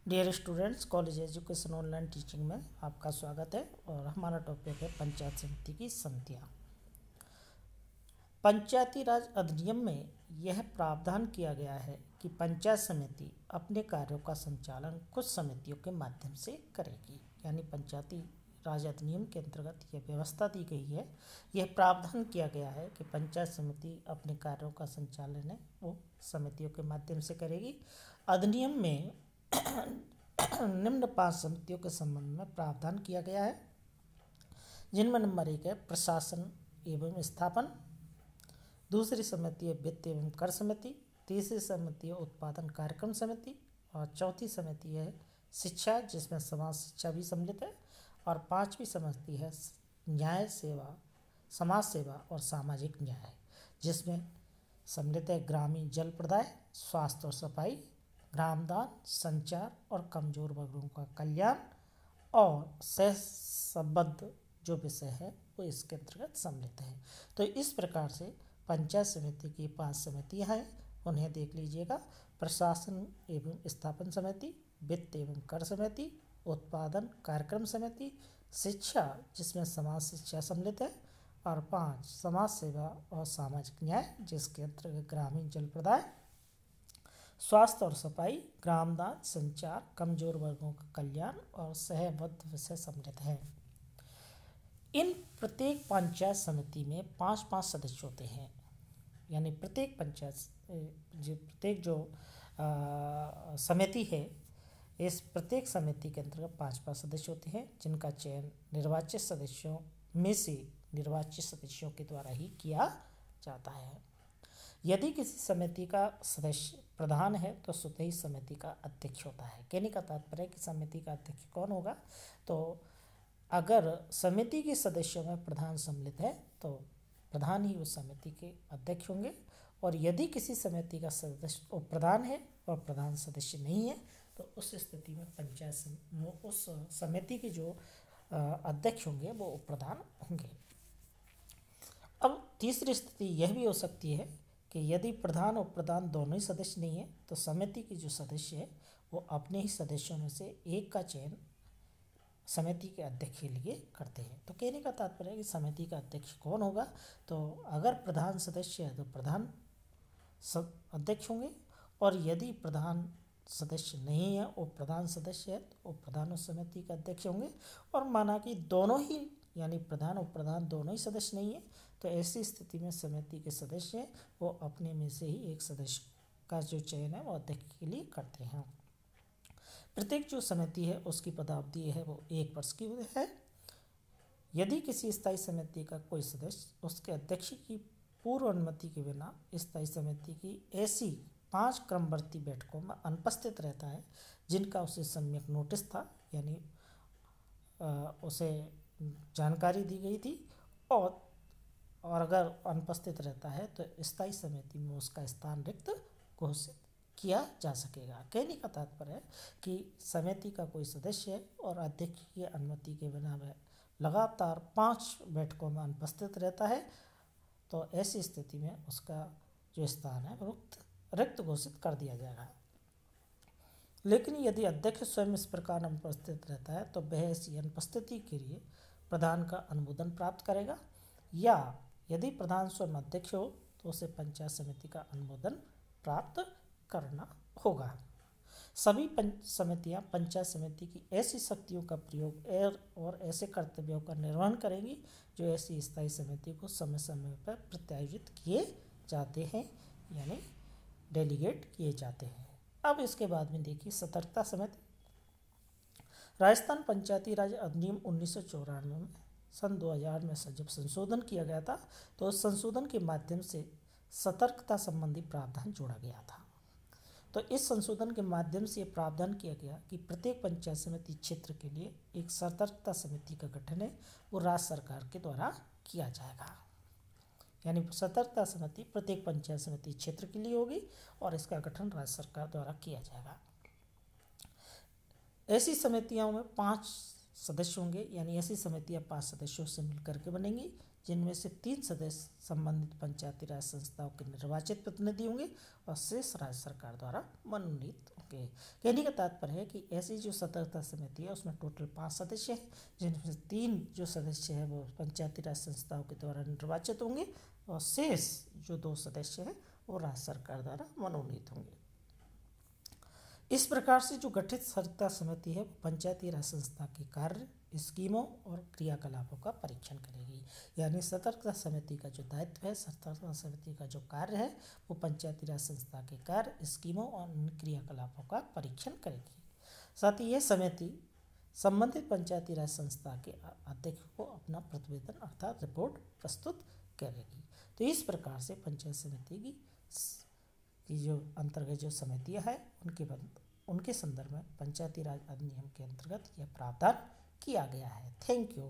Dear students, college education online teaching में आपका स्वागत है। और हमारा टॉपिक है पंचायत समिति की समितियाँ। पंचायती राज अधिनियम में यह प्रावधान किया गया है कि पंचायत समिति अपने कार्यों का संचालन कुछ समितियों के माध्यम से करेगी। यानी पंचायती राज अधिनियम के अंतर्गत यह व्यवस्था दी गई है, यह प्रावधान किया गया है कि पंचायत समिति अपने कार्यों का संचालन है वो समितियों के माध्यम से करेगी। अधिनियम में निम्न 5 समितियों के संबंध में प्रावधान किया गया है, जिनमें नंबर 1 है प्रशासन एवं स्थापन, दूसरी समिति है वित्त एवं कर समिति, तीसरी समिति है उत्पादन कार्यक्रम समिति, और चौथी समिति है शिक्षा, जिसमें समाज शिक्षा भी सम्मिलित है, और पांचवी समिति है न्याय सेवा, समाज सेवा और सामाजिक न्याय, जिसमें सम्मिलित है ग्रामीण जल प्रदाय, स्वास्थ्य और सफाई, ग्रामदान, संचार और कमजोर वर्गों का कल्याण और सहसंबद्ध जो विषय है वो इसके अंतर्गत सम्मिलित है। तो इस प्रकार से पंचायत समिति की 5 समितियां हैं, उन्हें देख लीजिएगा। प्रशासन एवं स्थापन समिति, वित्त एवं कर समिति, उत्पादन कार्यक्रम समिति, शिक्षा जिसमें समाज शिक्षा सम्मिलित है, और 5 समाज सेवा और सामाजिक न्याय, जिसके अंतर्गत ग्रामीण जल प्रदाय, स्वास्थ्य और सफाई, ग्रामदान, संचार, कमजोर वर्गों का कल्याण और सहबद्ध विषय सम्मिलित हैं। इन प्रत्येक पंचायत समिति में 5-5 सदस्य होते हैं। यानी प्रत्येक समिति है, इस प्रत्येक समिति के अंतर्गत 5-5 सदस्य होते हैं, जिनका चयन निर्वाचित सदस्यों में से निर्वाचित सदस्यों के द्वारा ही किया जाता है। यदि किसी समिति का सदस्य प्रधान है तो स्वतः ही समिति का अध्यक्ष होता है। कहने का तात्पर्य है कि समिति का अध्यक्ष कौन होगा, तो अगर समिति के सदस्यों में प्रधान सम्मिलित है तो प्रधान ही उस समिति के अध्यक्ष होंगे, और यदि किसी समिति का सदस्य प्रधान है और प्रधान सदस्य नहीं है तो उस स्थिति में उस समिति के जो अध्यक्ष होंगे वो उपप्रधान होंगे। अब तीसरी स्थिति यह भी हो सकती है कि यदि प्रधान और प्रधान दोनों ही सदस्य नहीं है तो समिति के जो सदस्य है वो अपने ही सदस्यों में से एक का चयन समिति के अध्यक्ष के लिए करते हैं। तो कहने का तात्पर्य है कि समिति का अध्यक्ष कौन होगा, तो अगर प्रधान सदस्य है तो प्रधान अध्यक्ष होंगे, और यदि प्रधान सदस्य नहीं है वो प्रधान सदस्य है तो वो प्रधान उस समिति के अध्यक्ष होंगे। और माना कि दोनों ही यानी प्रधान और प्रधान दोनों ही सदस्य नहीं है तो ऐसी स्थिति में समिति के सदस्य हैं वो अपने में से ही एक सदस्य का जो चयन है वो अध्यक्ष के लिए करते हैं। प्रत्येक जो समिति है उसकी पदावधि है वो 1 वर्ष की है। यदि किसी स्थायी समिति का कोई सदस्य उसके अध्यक्ष की पूर्व अनुमति के बिना स्थायी समिति की ऐसी 5 क्रमवर्ती बैठकों में अनुपस्थित रहता है जिनका उसे सम्यक नोटिस था, यानी उसे जानकारी दी गई थी, और अगर अनुपस्थित रहता है तो स्थायी समिति में उसका स्थान रिक्त घोषित किया जा सकेगा। कहने का तात्पर्य है कि समिति का कोई सदस्य है और अध्यक्ष की अनुमति के बिना वह लगातार 5 बैठकों में अनुपस्थित रहता है तो ऐसी स्थिति में उसका जो स्थान है वो रिक्त घोषित कर दिया जाएगा। लेकिन यदि अध्यक्ष स्वयं इस प्रकार अनुपस्थित रहता है तो वह ऐसी अनुपस्थिति के लिए प्रधान का अनुमोदन प्राप्त करेगा, या यदि प्रधान स्वयं अध्यक्ष हो तो उसे पंचायत समिति का अनुमोदन प्राप्त करना होगा। सभी समितियां पंचायत समिति की ऐसी शक्तियों का प्रयोग और ऐसे कर्तव्यों का निर्वहन करेंगी जो ऐसी स्थायी समिति को समय समय पर प्रत्यायोजित किए जाते हैं, यानी डेलीगेट किए जाते हैं। अब इसके बाद में देखिए सतर्कता समिति। राजस्थान पंचायती राज अधिनियम 1994 में सन 2000 में जब संशोधन किया गया था तो उस संशोधन के माध्यम से सतर्कता संबंधी प्रावधान जोड़ा गया था। तो इस संशोधन के माध्यम से ये प्रावधान किया गया कि प्रत्येक पंचायत समिति क्षेत्र के लिए एक सतर्कता समिति का गठन है वो राज्य सरकार के द्वारा किया जाएगा। यानी सतर्कता समिति प्रत्येक पंचायत समिति क्षेत्र के लिए होगी और इसका गठन राज्य सरकार द्वारा किया जाएगा। ऐसी समितियों में 5 सदस्य होंगे, यानी ऐसी समितियां 5 सदस्यों से मिलकर के बनेंगी, जिनमें से 3 सदस्य संबंधित पंचायती राज संस्थाओं के निर्वाचित प्रतिनिधि होंगे और शेष राज्य सरकार द्वारा मनोनीत होंगे। कहने का तात्पर्य है कि ऐसी जो सतर्कता समिति है उसमें टोटल 5 सदस्य हैं, जिनमें से 3 जो सदस्य हैं वो पंचायती राज संस्थाओं के द्वारा निर्वाचित होंगे और शेष जो 2 सदस्य हैं वो राज्य सरकार द्वारा मनोनीत होंगे। इस प्रकार से जो गठित सतर्कता समिति है वो पंचायती राज संस्था के कार्य, स्कीमों और क्रियाकलापों का परीक्षण करेगी। यानी सतर्कता समिति का जो दायित्व है, सतर्कता समिति का जो कार्य है वो पंचायती राज संस्था के कार्य, स्कीमों और क्रियाकलापों का परीक्षण करेगी। साथ ही यह समिति संबंधित पंचायती राज संस्था के अध्यक्ष को अपना प्रतिवेदन अर्थात रिपोर्ट प्रस्तुत करेगी। तो इस प्रकार से पंचायत समिति की जो अंतर्गत जो समितियां हैं उनके संदर्भ में पंचायती राज अधिनियम के अंतर्गत यह प्रावधान किया गया है। Thank you.